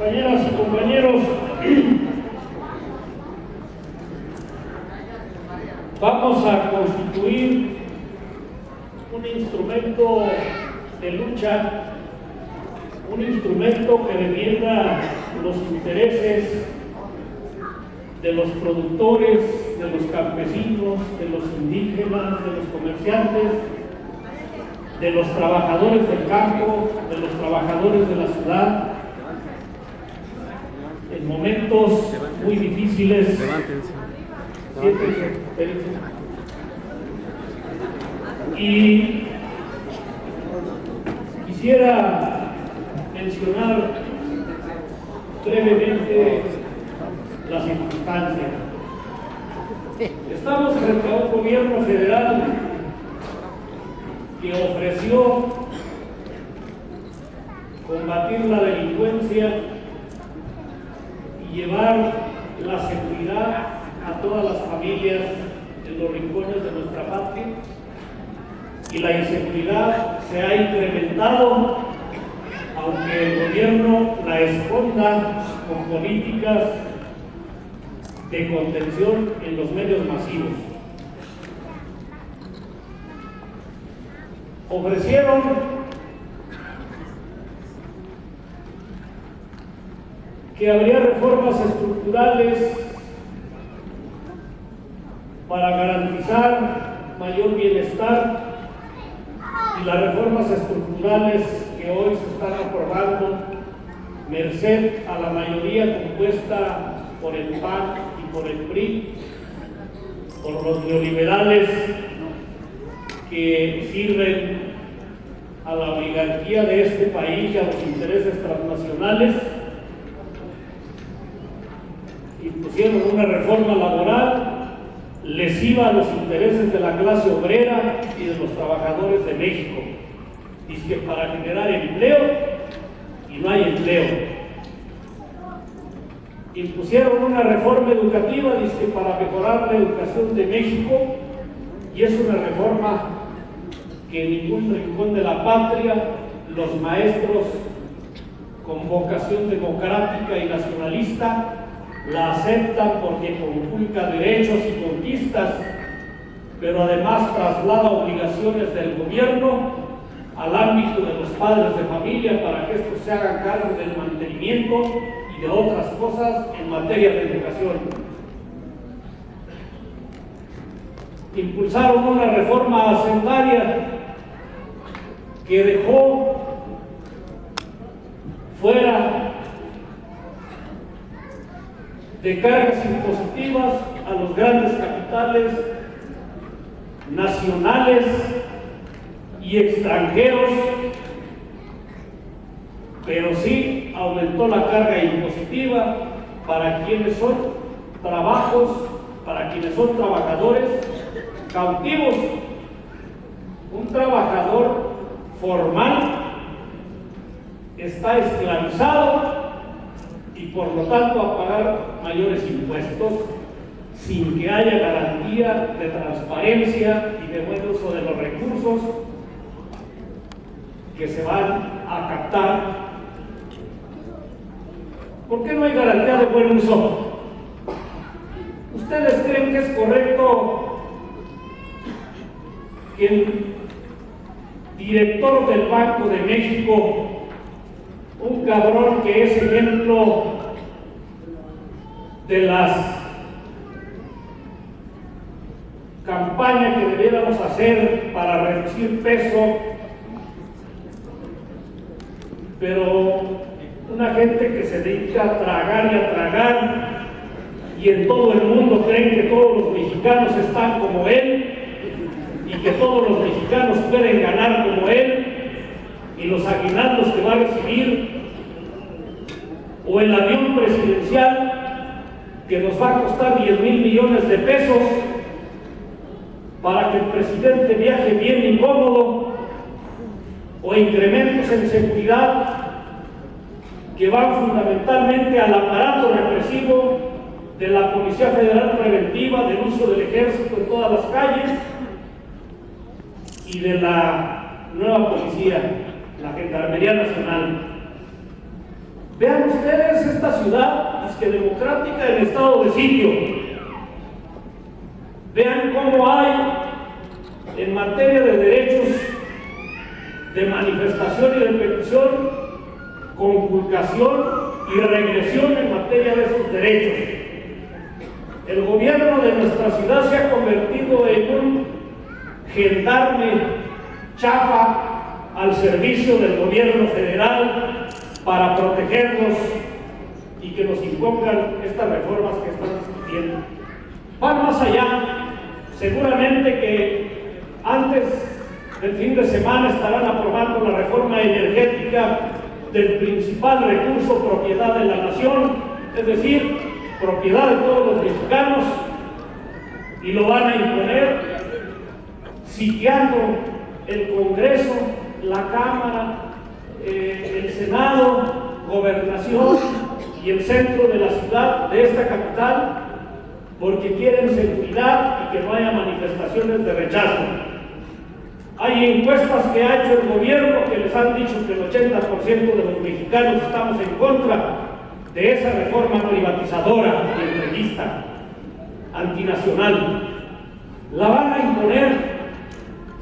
Compañeras y compañeros, vamos a constituir un instrumento de lucha, un instrumento que defienda los intereses de los productores, de los campesinos, de los indígenas, de los comerciantes, de los trabajadores del campo, de los trabajadores de la ciudad, en momentos muy difíciles. Y quisiera mencionar brevemente las circunstancias. Estamos frente a un gobierno federal que ofreció combatir la delincuencia y llevar la seguridad a todas las familias en los rincones de nuestra patria, y la inseguridad se ha incrementado, aunque el gobierno la esconda con políticas de contención en los medios masivos. Ofrecieron que habría reformas estructurales para garantizar mayor bienestar, y las reformas estructurales que hoy se están aprobando, merced a la mayoría compuesta por el PAN y por el PRI, por los neoliberales que sirven a la oligarquía de este país y a los intereses transnacionales, impusieron una reforma laboral lesiva a los intereses de la clase obrera y de los trabajadores de México, dice, para generar empleo, y no hay empleo. Impusieron una reforma educativa, dice, para mejorar la educación de México, y es una reforma que en ningún rincón de la patria los maestros con vocación democrática y nacionalista la aceptan, porque conculca derechos y conquistas, pero además traslada obligaciones del gobierno al ámbito de los padres de familia para que estos se hagan cargo del mantenimiento y de otras cosas en materia de educación. Impulsaron una reforma hacendaria que dejó fuera de cargas impositivas a los grandes capitales nacionales y extranjeros, pero sí aumentó la carga impositiva para quienes son trabajos, para quienes son trabajadores cautivos. Un trabajador formal está esclavizado y por lo tanto a pagar mayores impuestos sin que haya garantía de transparencia y de buen uso de los recursos que se van a captar. ¿Por qué no hay garantía de buen uso? ¿Ustedes creen que es correcto que el director del Banco de México, un cabrón que es ejemplo de las campañas que debiéramos hacer para reducir peso, pero una gente que se dedica a tragar y a tragar, y en todo el mundo creen que todos los mexicanos están como él y que todos los mexicanos pueden ganar como él, y los aguinaldos que va a recibir, o el avión presidencial que nos va a costar 10,000 millones de pesos para que el presidente viaje bien y cómodo, o incrementos en seguridad que van fundamentalmente al aparato represivo de la Policía Federal Preventiva, del uso del ejército en todas las calles, y de la nueva policía, la Gendarmería Nacional. Vean ustedes esta ciudad, es que democrática en estado de sitio. Vean cómo hay en materia de derechos de manifestación y de petición, conculcación y regresión en materia de esos derechos. El gobierno de nuestra ciudad se ha convertido en un gendarme chafa al servicio del gobierno federal para protegernos y que nos impongan estas reformas que están discutiendo. Van más allá. Seguramente que antes del fin de semana estarán aprobando la reforma energética del principal recurso propiedad de la nación, es decir, propiedad de todos los mexicanos, y lo van a imponer sitiando el Congreso, la Cámara, el Senado, Gobernación y el centro de la ciudad, de esta capital, porque quieren seguridad y que no haya manifestaciones de rechazo. Hay encuestas que ha hecho el gobierno que les han dicho que el 80% de los mexicanos estamos en contra de esa reforma privatizadora y entreguista, antinacional. La van a imponer.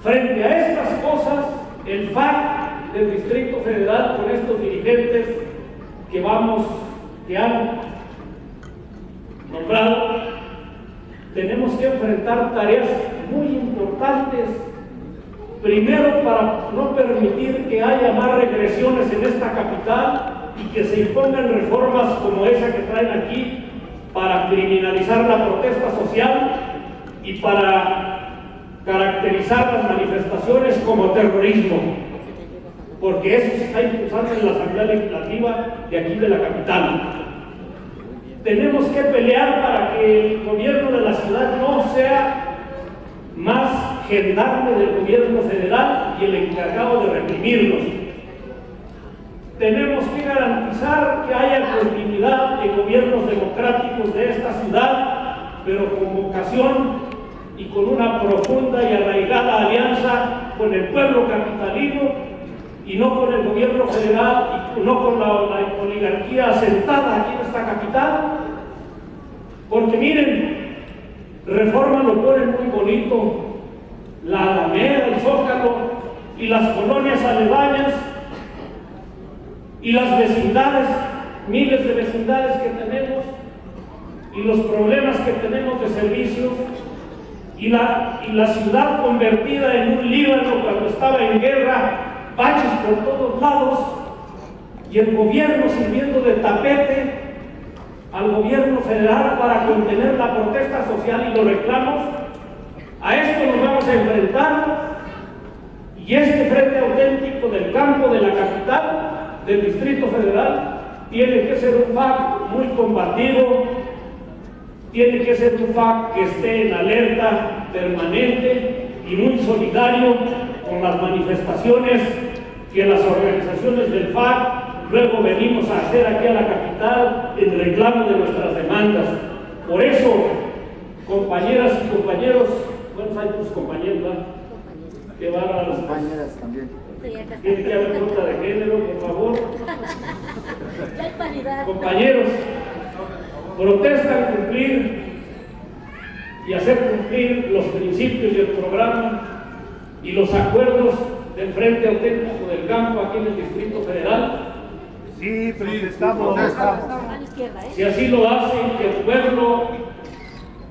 Frente a estas cosas, el FAC del Distrito Federal, con estos dirigentes que han nombrado, tenemos que enfrentar tareas muy importantes. Primero, para no permitir que haya más regresiones en esta capital y que se impongan reformas como esa que traen aquí para criminalizar la protesta social y para caracterizar las manifestaciones como terrorismo, porque eso se está impulsando en la Asamblea Legislativa de aquí de la capital. Tenemos que pelear para que el gobierno de la ciudad no sea más gendarme del gobierno federal y el encargado de reprimirlos. Tenemos que garantizar que haya continuidad de gobiernos democráticos de esta ciudad, pero con vocación y con una profunda y arraigada alianza con el pueblo capitalino y no con el gobierno federal y no con la oligarquía asentada aquí en esta capital. Porque miren, Reforma lo pone muy bonito, la Alameda, el Zócalo y las colonias aledañas y las vecindades, miles de vecindades que tenemos y los problemas que tenemos de servicios y la ciudad convertida en un Líbano cuando estaba en guerra, baches por todos lados y el gobierno sirviendo de tapete al gobierno federal para contener la protesta social y los reclamos. A esto nos vamos a enfrentar, y este frente auténtico del campo de la capital, del Distrito Federal, tiene que ser un FAC muy combativo, tiene que ser un FAC que esté en alerta permanente y muy solidario con las manifestaciones que las organizaciones del FAC luego venimos a hacer aquí a la capital en reclamo de nuestras demandas. Por eso, compañeras y compañeros, ¿cuántos hay tus compañeros? Que van a las compañeras también. Tiene que haber cuota de género, por favor. Compañeros, protestan cumplir y hacer cumplir los principios y el programa y los acuerdos del Frente Auténtico del Campo aquí en el Distrito Federal. Sí, protestamos. Si así lo hacen, que el pueblo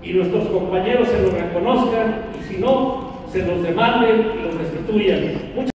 y nuestros compañeros se lo reconozcan, y si no, se los demanden y los restituyan.